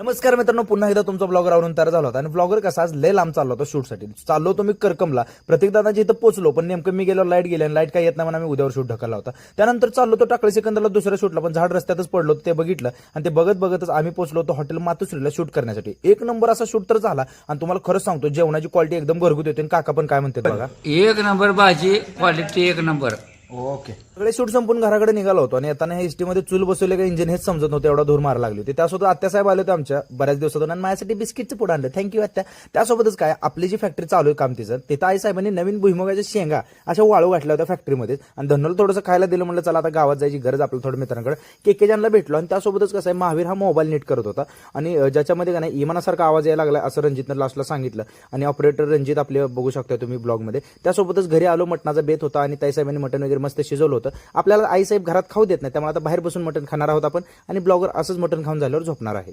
नमस्कार मित्रांनो, पुन्हा एकदा तुमचा ब्लॉगर आवरून तयार झाला होता आणि ब्लॉगर कसा आज लय लांब चाललो होता शूटसाठी. चाललो होतो मी करकमला, प्रत्येक दादाची इथं पोहोचलो, पण नेमकं मी गेलो लाईट गेली आणि लाईट काय येत नाही म्हणून आम्ही उद्यावर शूट ढकलला होता. त्यानंतर चाललो होतो टाकळी सिकंदरला दुसऱ्या शूटला, पण झाड रस्त्यातच पडलो होतं, ते बघितलं आणि ते बघत बघतच आम्ही पोहोचलो होतो हॉटेल मातुश्रीला शूट करण्यासाठी. एक नंबर असा शूट तर झाला आणि तुम्हाला खरंच सांगतो जेवणाची क्वालिटी एकदम घरगुती होती आणि काका पण काय म्हणतात बघा. एक नंबर भाजी, क्वालिटी एक नंबर. ओके, सगळे शूट संपून घराकडे निघालो होतो आणि येताना एसटी मध्ये चूल बसवले का इंजिन हेच समजत नव्हतं, एवढा धूर मारा लागली होती. त्यासोबत आत्यासाहेब आले होते आमच्या बऱ्याच दिवसातून आणि माझ्यासाठी बिस्किटचं पुढे आणलं. थँक्यू आत्या. त्यासोबतच काय, आपली जी फॅक्टरी चालू आहे काम तिथं आई साहेबांनी नवीन भुईमुगाच्या शेंगा अशा वाळू घातल्या होत्या फॅक्टरीमध्ये आणि धन्नोला थोडंसं खायला दिलं. म्हणलं चला आता गावात जायची गरज आपल्या थोड्या मित्रांकडे. केकेजानला भेटलो आणि त्यासोबतच कसं आहे, महावीर हा मोबाईल नीट करत होता आणि ज्याच्यामध्ये का नाही इमानासारखा आवाज यायला लागला असं रणजितनं लास्टला सांगितलं आणि ऑपरेटर रणजित आपले बघू शकता तुम्ही ब्लॉगमध्ये. त्यासोबतच घरी आलो, मटणाचा बेत होता आणि ताईसाहेबांनी मटण वगैरे मस्त शिजवलं होतं. आपल्याला आईसाहेब घरात खाऊ देत नाही, त्यामुळे आता बाहेर बसून मटण खाणार आहोत आपण आणि ब्लॉगर असंच मटण खाऊन झाल्यावर झोपणार आहे.